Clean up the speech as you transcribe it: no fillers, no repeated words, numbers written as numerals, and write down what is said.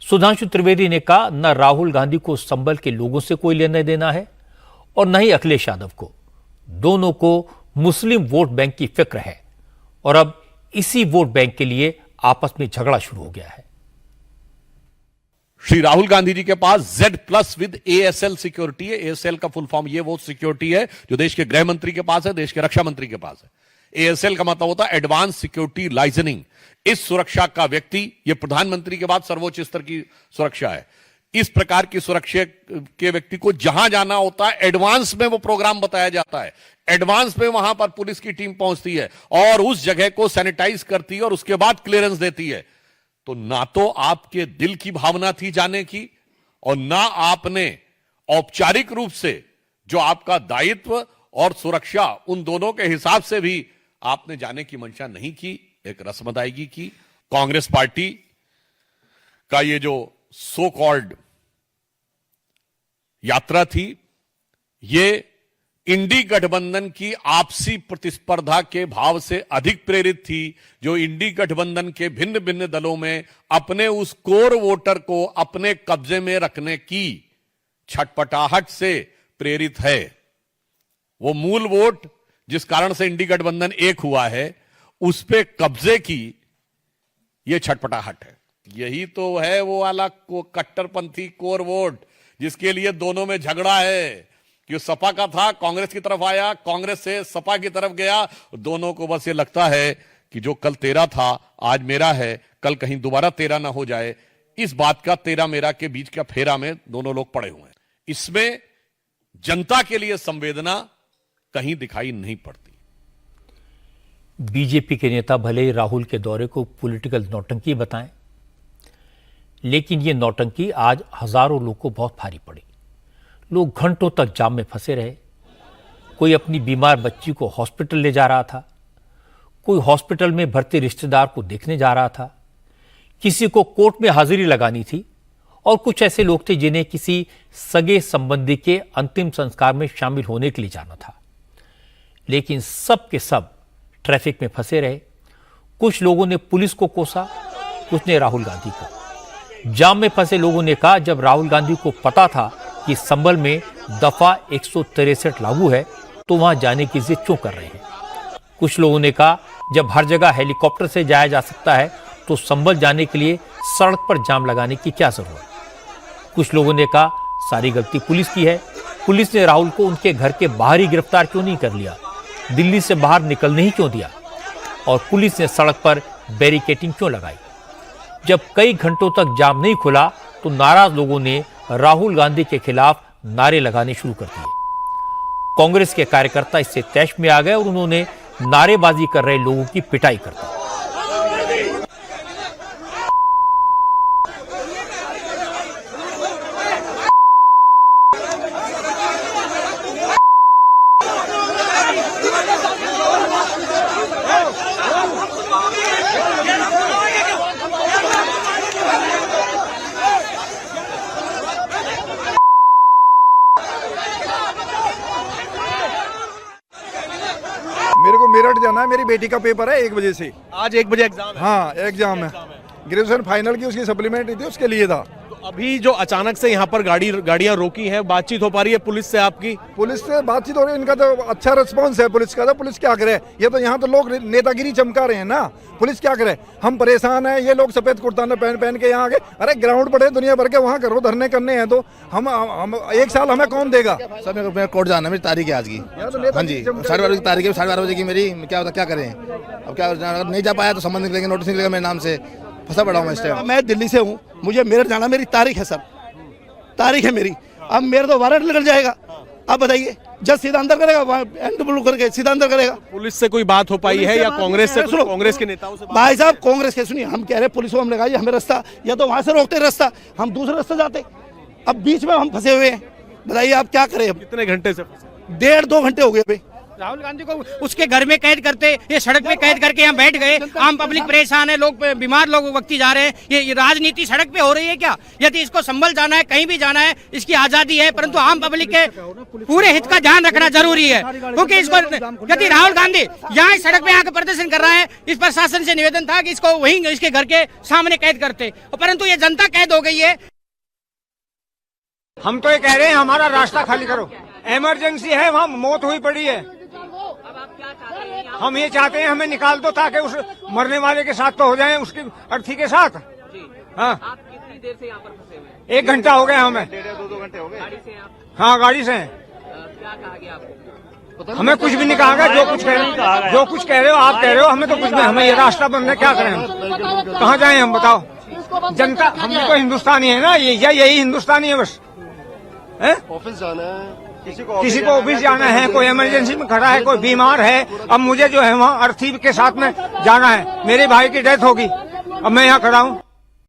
सुधांशु त्रिवेदी ने कहा, न राहुल गांधी को संभल के लोगों से कोई लेना देना है और न ही अखिलेश यादव को। दोनों को मुस्लिम वोट बैंक की फिक्र है और अब इसी वोट बैंक के लिए आपस में झगड़ा शुरू हो गया है। श्री राहुल गांधी जी के पास Z+ विद ASL सिक्योरिटी है। ASL का फुल फॉर्म ये वो सिक्योरिटी है जो देश के गृह मंत्री के पास है, देश के रक्षा मंत्री के पास है। ASL का मतलब होता है एडवांस सिक्योरिटी लाइजनिंग। इस सुरक्षा का व्यक्ति, ये प्रधानमंत्री के बाद सर्वोच्च स्तर की सुरक्षा है। इस प्रकार की सुरक्षा के व्यक्ति को जहां जाना होता है एडवांस में वो प्रोग्राम बताया जाता है, एडवांस में वहां पर पुलिस की टीम पहुंचती है और उस जगह को सैनिटाइज करती है और उसके बाद क्लियरेंस देती है। तो ना तो आपके दिल की भावना थी जाने की और ना आपने औपचारिक रूप से जो आपका दायित्व और सुरक्षा उन दोनों के हिसाब से भी आपने जाने की मंशा नहीं की, एक रस्म अदायगी की। कांग्रेस पार्टी का ये जो सो कॉल्ड यात्रा थी, ये इंडी गठबंधन की आपसी प्रतिस्पर्धा के भाव से अधिक प्रेरित थी, जो इंडी गठबंधन के भिन्न भिन्न दलों में अपने उस कोर वोटर को अपने कब्जे में रखने की छटपटाहट से प्रेरित है। वो मूल वोट जिस कारण से इंडी गठबंधन एक हुआ है, उस पे कब्जे की ये छटपटाहट है। यही तो है वो वाला कट्टरपंथी कोर वोट जिसके लिए दोनों में झगड़ा है कि सपा का था, कांग्रेस की तरफ आया, कांग्रेस से सपा की तरफ गया। दोनों को बस ये लगता है कि जो कल तेरा था आज मेरा है, कल कहीं दोबारा तेरा ना हो जाए। इस बात का तेरा मेरा के बीच का फेरा में दोनों लोग पड़े हुए हैं। इसमें जनता के लिए संवेदना कहीं दिखाई नहीं पड़ती। बीजेपी के नेता भले ही राहुल के दौरे को पॉलिटिकल नौटंकी बताएं, लेकिन ये नौटंकी आज हजारों लोग को बहुत भारी पड़ी। लोग घंटों तक जाम में फंसे रहे। कोई अपनी बीमार बच्ची को हॉस्पिटल ले जा रहा था, कोई हॉस्पिटल में भर्ती रिश्तेदार को देखने जा रहा था, किसी को कोर्ट में हाजिरी लगानी थी और कुछ ऐसे लोग थे जिन्हें किसी सगे संबंधी के अंतिम संस्कार में शामिल होने के लिए जाना था। लेकिन सब के सब ट्रैफिक में फंसे रहे। कुछ लोगों ने पुलिस को कोसा, कुछ ने राहुल गांधी को। जाम में फंसे लोगों ने कहा, जब राहुल गांधी को पता था कि संभल में दफा 163 लागू है तो वहां जाने की जिद क्यों कर रहे हैं। कुछ लोगों ने कहा, जब हर जगह हेलीकॉप्टर से जाया जा सकता है तो संभल जाने के लिए सड़क पर जाम लगाने की क्या जरूरत। कुछ लोगों ने कहा, सारी गलती पुलिस की है। पुलिस ने राहुल को उनके घर के बाहर ही गिरफ्तार क्यों नहीं कर लिया, दिल्ली से बाहर निकलने ही क्यों दिया, और पुलिस ने सड़क पर बैरिकेडिंग क्यों लगाई। जब कई घंटों तक जाम नहीं खुला तो नाराज लोगों ने राहुल गांधी के खिलाफ नारे लगाने शुरू कर दिए। कांग्रेस के कार्यकर्ता इससे तैश में आ गए और उन्होंने नारेबाजी कर रहे लोगों की पिटाई कर दी। मेरे को मेरठ जाना है, मेरी बेटी का पेपर है 1 बजे से। आज 1 बजे एग्जाम है? हाँ, एग्जाम है। ग्रेजुएशन फाइनल की उसकी सप्लीमेंट्री थी, उसके लिए था। तो अभी जो अचानक से यहाँ पर गाड़ियाँ रोकी हैं, बातचीत हो पा रही है पुलिस से आपकी? पुलिस से बातचीत हो रही है, इनका तो अच्छा रिस्पॉन्स है पुलिस का। तो पुलिस क्या करे, ये तो यहाँ तो लोग नेतागिरी चमका रहे हैं ना। पुलिस क्या करे, हम परेशान हैं। ये लोग सफेद कुर्ता पहन के यहाँ आ गए। अरे ग्राउंड पड़े दुनिया भर के, वहाँ करो, धरने करने हैं तो हम 1 साल हमें कौन देगा। सर मेरे कोर्ट जाना है, मेरी तारीख है आज की। हाँ जी, 12:30 की तारीख है, 12:30 बजे की मेरी। क्या करें अब, क्या अगर नहीं जा पाया तो संबंध निकलेंगे, नोटिस निकलेगा मेरे नाम से। फंसा पड़ा हूँ मैं इस टाइम। मैं दिल्ली से हूँ, मुझे मेरठ जाना, मेरी तारीख है सर, तारीख है मेरी। अब मेरा तो वारंट निकल जाएगा। अब बताइए, जज सीधा अंदर करेगा, एंड करके सीधा अंदर करेगा। पुलिस से कोई बात हो पाई है या कांग्रेस से, कांग्रेस के नेताओं से? भाई साहब, कांग्रेस के सुनिए, हम कह रहे पुलिस को हमने कहा हमें रास्ता, या तो वहां से रोकते रास्ता, हम दूसरे रास्ते जाते। अब बीच में हम फंसे हुए हैं, बताइए आप क्या करें। कितने घंटे से फंसे? 1.5-2 घंटे हो गए। राहुल गांधी को उसके घर में कैद करते, ये सड़क पे कैद करके यहाँ बैठ गए। आम पब्लिक परेशान है, लोग बीमार लोग व्यक्ति जा रहे हैं। ये राजनीति सड़क पे हो रही है क्या? यदि इसको संभल जाना है, कहीं भी जाना है, इसकी आजादी है, परंतु आम पब्लिक के पूरे हित का ध्यान रखना जरूरी है। क्योंकि इसको यदि राहुल गांधी यहाँ सड़क पे आकर प्रदर्शन कर रहा है, इस प्रशासन से निवेदन था कि इसको वहीं इसके घर के सामने कैद करते, परंतु ये जनता कैद हो गई है। हम तो ये कह रहे हैं हमारा रास्ता खाली करो, इमरजेंसी है, वहाँ मौत हुई पड़ी है। हम ये चाहते हैं हमें निकाल दो ताकि उस मरने वाले के साथ तो हो जाए, उसकी अर्थी के साथ। हाँ, आप कितनी देर से यहाँ पर फंसे हुए हैं? 1 घंटा हो गया हमें। 1.5-2 घंटे हो गए। गाड़ी से आप? हाँ, गाड़ी से हैं। क्या कहा गया आपको? हमें कुछ भी नहीं कहा गया। जो कुछ कह रहे हो आप कह रहे हो, हमें तो कुछ नहीं। हमें ये रास्ता बंद है, क्या करें हम? कहाँ जाए हम, बताओ? जनता, हम भी तो हिंदुस्तानी है ना, यही हिंदुस्तानी है बस। ऑफिस जाना है, किसी को ऑफिस जाना है, कोई इमरजेंसी में खड़ा है, कोई बीमार है। अब मुझे जो है वहाँ अर्थी के साथ में जाना है, मेरे भाई की डेथ होगी, अब मैं यहाँ खड़ा हूँ।